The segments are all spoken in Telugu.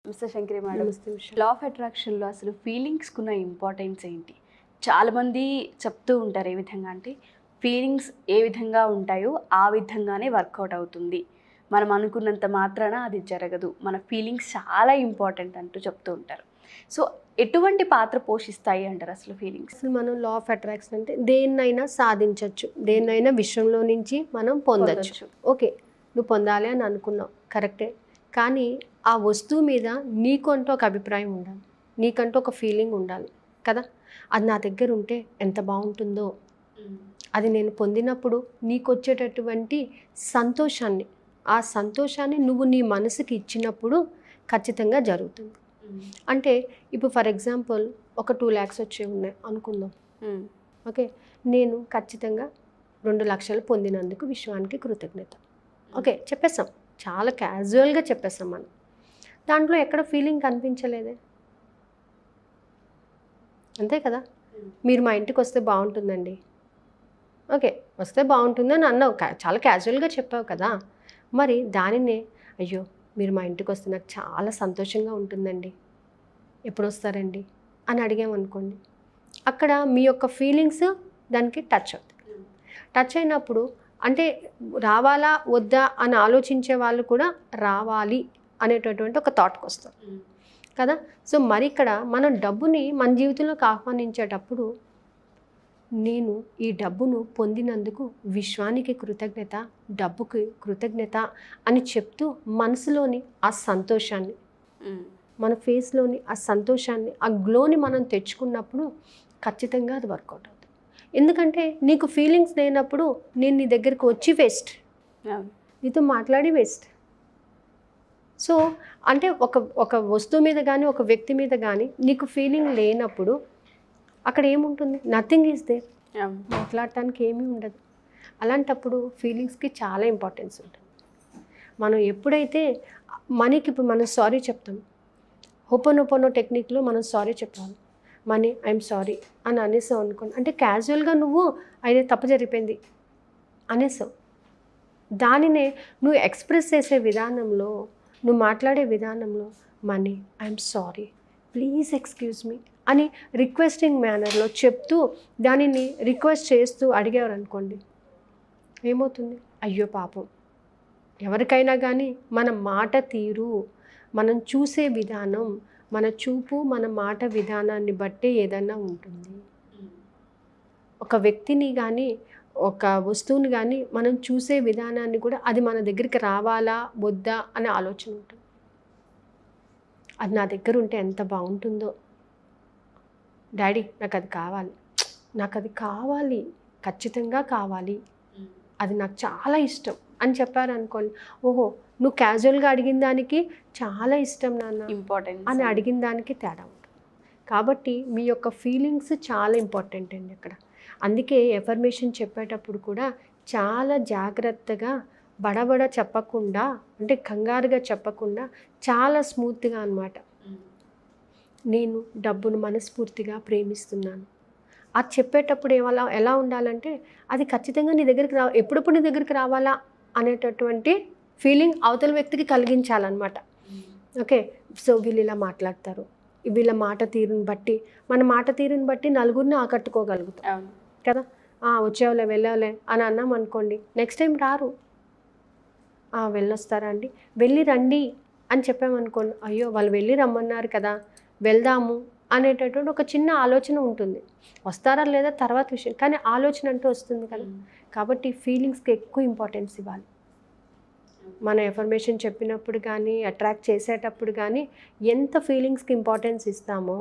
మిస్టర్ శంకరి మేడం, నమస్తే ఉషా. లా ఆఫ్ అట్రాక్షన్లో అసలు ఫీలింగ్స్కున్న ఇంపార్టెన్స్ ఏంటి? చాలామంది చెప్తూ ఉంటారు ఏ విధంగా అంటే ఫీలింగ్స్ ఏ విధంగా ఉంటాయో ఆ విధంగానే వర్కౌట్ అవుతుంది, మనం అనుకున్నంత మాత్రాన అది జరగదు, మన ఫీలింగ్స్ చాలా ఇంపార్టెంట్ అంటూ చెప్తూ ఉంటారు. సో ఎటువంటి పాత్ర పోషిస్తాయి అంటారు అసలు ఫీలింగ్స్? అసలు మనం లా ఆఫ్ అట్రాక్షన్ అంటే దేన్నైనా సాధించవచ్చు, దేన్నైనా విషయంలో నుంచి మనం పొందొచ్చు. ఓకే, నువ్వు పొందాలి అని అనుకున్నావు, కరెక్టే. కానీ ఆ వస్తువు మీద నీకంటూ ఒక అభిప్రాయం ఉండాలి, నీకంటూ ఒక ఫీలింగ్ ఉండాలి కదా. అది నా దగ్గర ఉంటే ఎంత బాగుంటుందో, అది నేను పొందినప్పుడు నీకు వచ్చేటటువంటి సంతోషాన్ని, ఆ సంతోషాన్ని నువ్వు నీ మనసుకి ఇచ్చినప్పుడు ఖచ్చితంగా జరుగుతుంది. అంటే ఇప్పుడు ఫర్ ఎగ్జాంపుల్ ఒక 2 lakhs వచ్చే ఉన్నాయి అనుకుందాం. ఓకే, నేను ఖచ్చితంగా 2 లక్షలు పొందినందుకు విశ్వానికి కృతజ్ఞత. ఓకే, చెప్పేస్తాం, చాలా క్యాజువల్గా చెప్పేస్తాం మనం. దాంట్లో ఎక్కడ ఫీలింగ్ కనిపించలేదే, అంతే కదా. మీరు మా ఇంటికి వస్తే బాగుంటుందండి, ఓకే, వస్తే బాగుంటుందని అన్నావు, చాలా క్యాజువల్గా చెప్పావు కదా. మరి దానినే అయ్యో మీరు మా ఇంటికి వస్తే నాకు చాలా సంతోషంగా ఉంటుందండి, ఎప్పుడు వస్తారండి అని అడిగామనుకోండి, అక్కడ మీ యొక్క ఫీలింగ్స్ దానికి టచ్ అవుతాయి. టచ్ అయినప్పుడు అంటే రావాలా వద్దా అని ఆలోచించే వాళ్ళు కూడా రావాలి అనేటటువంటి ఒక థాట్కి వస్తారు కదా. సో మరి ఇక్కడ మనం డబ్బుని మన జీవితంలోకి ఆహ్వానించేటప్పుడు నేను ఈ డబ్బును పొందినందుకు విశ్వానికి కృతజ్ఞత, డబ్బుకి కృతజ్ఞత అని చెప్తూ మనసులోని ఆ సంతోషాన్ని, మన ఫేస్లోని ఆ సంతోషాన్ని, ఆ గ్లోని మనం తెచ్చుకున్నప్పుడు ఖచ్చితంగా అది వర్కౌట్ అవుతుంది. ఎందుకంటే నీకు ఫీలింగ్స్ లేనప్పుడు నేను నీ దగ్గరికి వచ్చి వేస్ట్, నీతో మాట్లాడి వేస్ట్. సో అంటే ఒక వస్తువు మీద కానీ ఒక వ్యక్తి మీద కానీ నీకు ఫీలింగ్ లేనప్పుడు అక్కడ ఏముంటుంది? నథింగ్ ఈజ్ దేర్, మాట్లాడటానికి ఏమీ ఉండదు. అలాంటప్పుడు ఫీలింగ్స్కి చాలా ఇంపార్టెన్స్ ఉంటుంది. మనం ఎప్పుడైతే మనీకి ఇప్పుడు మనం సారీ చెప్తాం, హోపోనోపోనో టెక్నిక్లో మనం సారీ చెప్పాలి. మనీ ఐఎమ్ సారీ అని అనేసావు అనుకోండి, అంటే క్యాజువల్గా నువ్వు అయితే తప్పు జరిగిపోయింది అనేసావు. దానినే నువ్వు ఎక్స్ప్రెస్ చేసే విధానంలో, నువ్వు మాట్లాడే విధానంలో money I'm sorry, please excuse me అని రిక్వెస్టింగ్ మేనర్లో చెప్తూ దానిని రిక్వెస్ట్ చేస్తూ అడిగారు అనుకోండి, ఏమవుతుంది? అయ్యో పాపం, ఎవరికైనా కానీ మన మాట తీరు, మనం చూసే విధానం, మన చూపు, మన మాట విధానాన్ని బట్టే ఏదన్నా ఉంటుంది. ఒక వ్యక్తిని కానీ ఒక వస్తువుని కానీ మనం చూసే విధానాన్ని కూడా అది మన దగ్గరికి రావాలా వద్దా అనే ఆలోచన ఉంటుంది. అది నా దగ్గర ఉంటే ఎంత బాగుంటుందో, డాడీ నాకు అది కావాలి, నాకు అది కావాలి, ఖచ్చితంగా కావాలి, అది నాకు చాలా ఇష్టం అని చెప్పారనుకోండి, ఓహో నువ్వు క్యాజువల్గా అడిగిన దానికి చాలా ఇష్టం నాన్న ఇంపార్టెంట్ అని అడిగిన దానికి తేడా ఉంటుంది. కాబట్టి మీ యొక్క ఫీలింగ్స్ చాలా ఇంపార్టెంట్ అండి అక్కడ. అందుకే ఎఫర్మేషన్ చెప్పేటప్పుడు కూడా చాలా జాగ్రత్తగా, బడబడ చెప్పకుండా, అంటే కంగారుగా చెప్పకుండా చాలా స్మూత్గా అన్నమాట. నేను డబ్బును మనస్ఫూర్తిగా ప్రేమిస్తున్నాను అది చెప్పేటప్పుడు ఎలా ఉండాలంటే అది ఖచ్చితంగా నీ దగ్గరికి ఎప్పుడప్పుడు నీ దగ్గరికి రావాలా అనేటటువంటి ఫీలింగ్ అవతల వ్యక్తికి కలిగించాలన్నమాట. ఓకే, సో వీళ్ళు ఇలా మాట్లాడతారు, వీళ్ళ మాట తీరుని బట్టి, మన మాట తీరుని బట్టి నలుగురిని ఆకట్టుకోగలుగుతాం కదా. వచ్చేవాళ్ళే వెళ్ళావులే అని అన్నాం అనుకోండి, నెక్స్ట్ టైం రారు. వెళ్ళొస్తారా అండి, వెళ్ళి రండి అని చెప్పామనుకోండి, అయ్యో వాళ్ళు వెళ్ళి రమ్మన్నారు కదా, వెళ్దాము అనేటటువంటి ఒక చిన్న ఆలోచన ఉంటుంది. వస్తారా లేదా తర్వాత విషయం, కానీ ఆలోచన అంటూ వస్తుంది కదా. కాబట్టి ఫీలింగ్స్కి ఎక్కువ ఇంపార్టెన్స్ ఇవ్వాలి. మన ఎఫర్మేషన్ చెప్పినప్పుడు కానీ, అట్రాక్ట్ చేసేటప్పుడు కానీ ఎంత ఫీలింగ్స్కి ఇంపార్టెన్స్ ఇస్తామో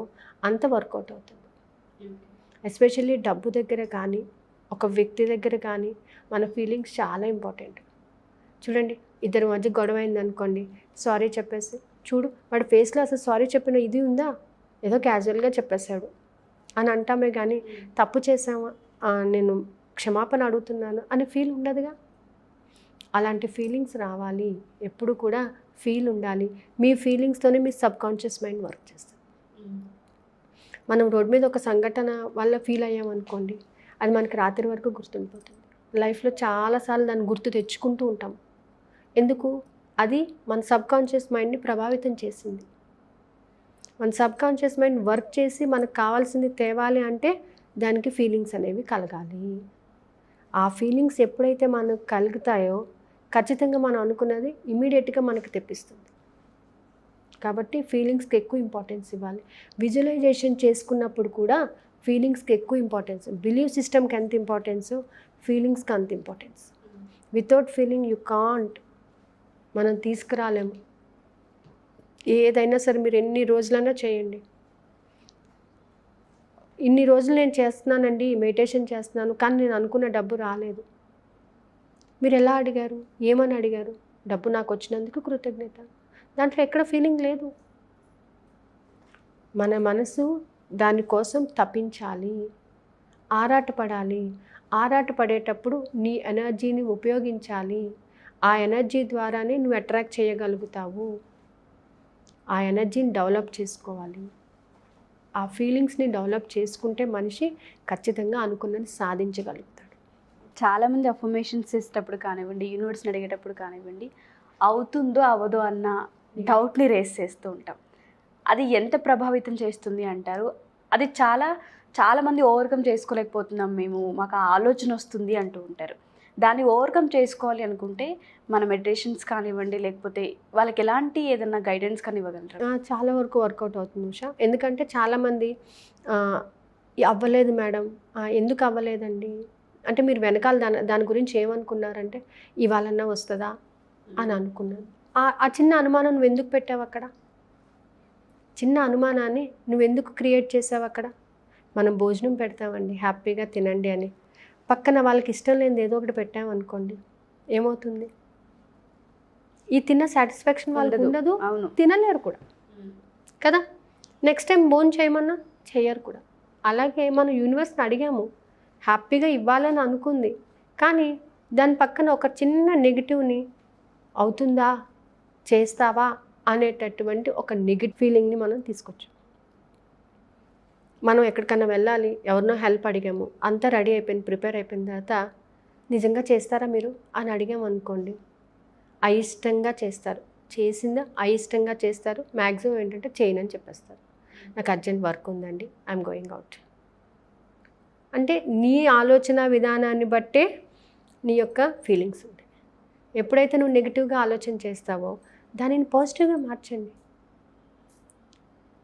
అంత వర్కౌట్ అవుతుంది. ఎస్పెషల్లీ డబ్బు దగ్గర కానీ, ఒక వ్యక్తి దగ్గర కానీ మన ఫీలింగ్స్ చాలా ఇంపార్టెంట్. చూడండి, ఇద్దరి మధ్య గొడవ అయింది అనుకోండి, సారీ చెప్పేసి చూడు వాడి ఫేస్లో అసలు సారీ చెప్పిన ఇది ఉందా, ఏదో క్యాజువల్గా చెప్పేశాడు అని అంటామే కానీ తప్పు చేసామా, నేను క్షమాపణ అడుగుతున్నాను అని ఫీల్ ఉండదుగా. అలాంటి ఫీలింగ్స్ రావాలి, ఎప్పుడు కూడా ఫీల్ ఉండాలి. మీ ఫీలింగ్స్తోనే మీ సబ్కాన్షియస్ మైండ్ వర్క్ చేస్తుంది. మనం రోడ్ మీద ఒక సంఘటన వల్ల ఫీల్ అయ్యామనుకోండి, అది మనకి రాత్రి వరకు గుర్తుండిపోతుంది. లైఫ్లో చాలాసార్లు దాన్ని గుర్తు తెచ్చుకుంటూ ఉంటాం. ఎందుకు? అది మన సబ్కాన్షియస్ మైండ్ని ప్రభావితం చేసింది. మన సబ్కాన్షియస్ మైండ్ వర్క్ చేసి మనకు కావాల్సింది తేవాలి అంటే దానికి ఫీలింగ్స్ అనేవి కలగాలి. ఆ ఫీలింగ్స్ ఎప్పుడైతే మనకు కలుగుతాయో ఖచ్చితంగా మనం అనుకున్నది ఇమీడియట్గా మనకు తెప్పిస్తుంది. కాబట్టి ఫీలింగ్స్కి ఎక్కువ ఇంపార్టెన్స్ ఇవ్వాలి. విజువలైజేషన్ చేసుకున్నప్పుడు కూడా ఫీలింగ్స్కి ఎక్కువ ఇంపార్టెన్స్. బిలీవ్ సిస్టమ్కి ఎంత ఇంపార్టెన్సో ఫీలింగ్స్కి అంత importance. Without feeling you can't, మనం తీసుకురాలేము. ఏదైనా సరే మీరు ఎన్ని రోజులైనా చేయండి. ఇన్ని రోజులు నేను చేస్తున్నానండి, మెడిటేషన్ చేస్తున్నాను, కానీ నేను అనుకున్న డబ్బు రాలేదు. మీరు ఎలా అడిగారు? ఏమని అడిగారు? డబ్బు నాకు వచ్చినందుకు కృతజ్ఞత. దాంట్లో ఎక్కడ ఫీలింగ్ లేదు. మన మనసు దానికోసం తపించాలి, ఆరాటపడాలి. ఆరాటపడేటప్పుడు నీ ఎనర్జీని ఉపయోగించాలి. ఆ ఎనర్జీ ద్వారానే నువ్వు అట్రాక్ట్ చేయగలుగుతావు. ఆ ఎనర్జీని డెవలప్ చేసుకోవాలి. ఆ ఫీలింగ్స్ని డెవలప్ చేసుకుంటే మనిషి ఖచ్చితంగా అనుకున్నది సాధించగలుగుతాడు. చాలామంది అఫర్మేషన్స్ చేసేటప్పుడు కానివ్వండి, యూనివర్స్ని అడిగేటప్పుడు కానివ్వండి, అవుతుందో అవ్వదో అన్న డౌట్ని రేస్ చేస్తూ ఉంటాం. అది ఎంత ప్రభావితం చేస్తుంది అంటారు? అది చాలామంది ఓవర్కమ్ చేసుకోలేకపోతున్నాం మేము, మాకు ఆ ఆలోచన వస్తుంది అంటూ ఉంటారు. దాన్ని ఓవర్కమ్ చేసుకోవాలి అనుకుంటే మన మెడిటేషన్స్ కానివ్వండి, లేకపోతే వాళ్ళకి ఎలాంటి ఏదైనా గైడెన్స్ కానీ ఇవ్వగలరా? చాలా వరకు వర్కౌట్ అవుతుంది ఉషా. ఎందుకంటే చాలామంది అవ్వలేదు మేడం, ఎందుకు అవ్వలేదండి అంటే మీరు వెనకాల దాని గురించి ఏమనుకున్నారంటే ఇవాళన్నా వస్తుందా అని అనుకున్నాను. ఆ చిన్న అనుమానం నువ్వు ఎందుకు పెట్టావు అక్కడ? చిన్న అనుమానాన్ని నువ్వెందుకు క్రియేట్ చేసావు అక్కడ? మనం భోజనం పెడతామండి, హ్యాపీగా తినండి అని. పక్కన వాళ్ళకి ఇష్టం లేనిది ఏదో ఒకటి పెట్టామనుకోండి, ఏమవుతుంది? ఈ తిన్న సాటిస్ఫాక్షన్ వాళ్ళకి ఉండదు, తినలేరు కూడా కదా. నెక్స్ట్ టైం భోజనం చేయమన్నా చెయ్యరు కూడా. అలాగే మనం యూనివర్స్ని అడిగాము, హ్యాపీగా ఇవ్వాలని అనుకుంది, కానీ దాని పక్కన ఒక చిన్న నెగిటివ్ని అవుతుందా, చేస్తావా అనేటటువంటి ఒక నెగిటివ్ ఫీలింగ్ని మనం తీసుకొచ్చాం. మనం ఎక్కడికన్నా వెళ్ళాలి, ఎవరినో హెల్ప్ అడిగాము, అంతా రెడీ అయిపోయింది, ప్రిపేర్ అయిపోయిన తర్వాత నిజంగా చేస్తారా మీరు అని అడిగాము అనుకోండి, అయిష్టంగా చేస్తారు. చేసిందా అయిష్టంగా చేస్తారు. మ్యాక్సిమం ఏంటంటే చేయనని చెప్పేస్తారు. నాకు అర్జెంట్ వర్క్ ఉందండి, ఐఎమ్ గోయింగ్ అవుట్. అంటే నీ ఆలోచన విధానాన్ని బట్టే నీ యొక్క ఫీలింగ్స్ ఉంటాయి. ఎప్పుడైతే నువ్వు నెగిటివ్గా ఆలోచన చేస్తావో దానిని పాజిటివ్గా మార్చండి.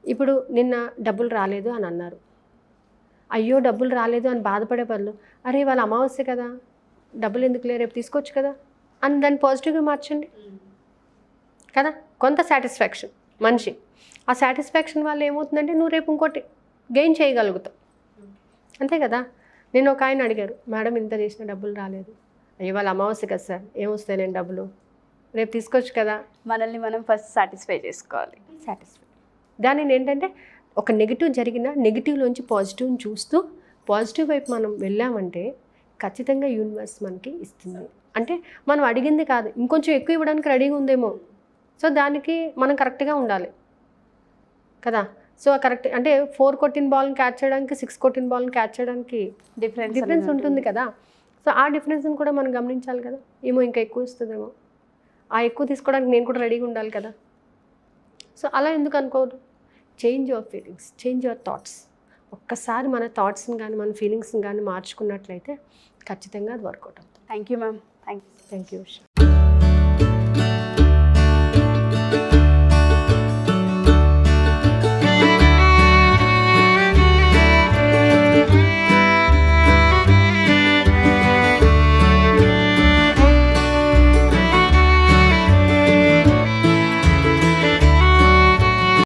ఇప్పుడు నిన్న డబ్బులు రాలేదు అని అన్నారు, అయ్యో డబ్బులు రాలేదు అని బాధపడే బదులు అరే వాళ్ళ అమావాస్య కదా, డబ్బులు ఎందుకు లేరు, రేపు తీసుకోవచ్చు కదా అని దాన్ని పాజిటివ్గా మార్చండి కదా. కొంత సాటిస్ఫాక్షన్ మనిషి, ఆ సాటిస్ఫాక్షన్ వల్ల ఏమవుతుందంటే నువ్వు రేపు ఇంకోటి గెయిన్ చేయగలుగుతావు, అంతే కదా. నేను ఒక ఆయన అడిగారు, మేడం ఇంత చేసిన డబ్బులు రాలేదు. అయ్యో వాళ్ళ అమావాస్య కదా సార్, ఏమొస్తాయి లేని డబ్బులు, రేపు తీసుకోవచ్చు కదా. మనల్ని మనం ఫస్ట్ సాటిస్ఫై చేసుకోవాలి. దానిని ఏంటంటే ఒక నెగిటివ్ జరిగిన నెగిటివ్లోంచి పాజిటివ్ని చూస్తూ పాజిటివ్ వైపు మనం వెళ్ళామంటే ఖచ్చితంగా యూనివర్స్ మనకి ఇస్తుంది. అంటే మనం అడిగింది కాదు, ఇంకొంచెం ఎక్కువ ఇవ్వడానికి రెడీగా ఉందేమో. సో దానికి మనం కరెక్ట్గా ఉండాలి కదా. సో కరెక్ట్ అంటే 4 కొట్టిన బాల్ని క్యాచ్ చేయడానికి 6 కొట్టిన బాల్ని క్యాచ్ చేయడానికి డిఫరెన్స్ ఉంటుంది కదా. సో ఆ డిఫరెన్స్ని కూడా మనం గమనించాలి కదా. ఏమో ఇంకా ఎక్కువ ఇస్తుందేమో, ఆ ఎక్కువ తీసుకోవడానికి నేను కూడా రెడీగా ఉండాలి కదా. సో అలా ఎందుకు అనుకోరు? Change your feelings, change your thoughts. ఒక్కసారి మన థాట్స్ని కానీ మన ఫీలింగ్స్ని కానీ మార్చుకున్నట్లయితే ఖచ్చితంగా అది వర్కౌట్ అవుతుంది. Thank you ma'am. Thank you. Thank you Usha.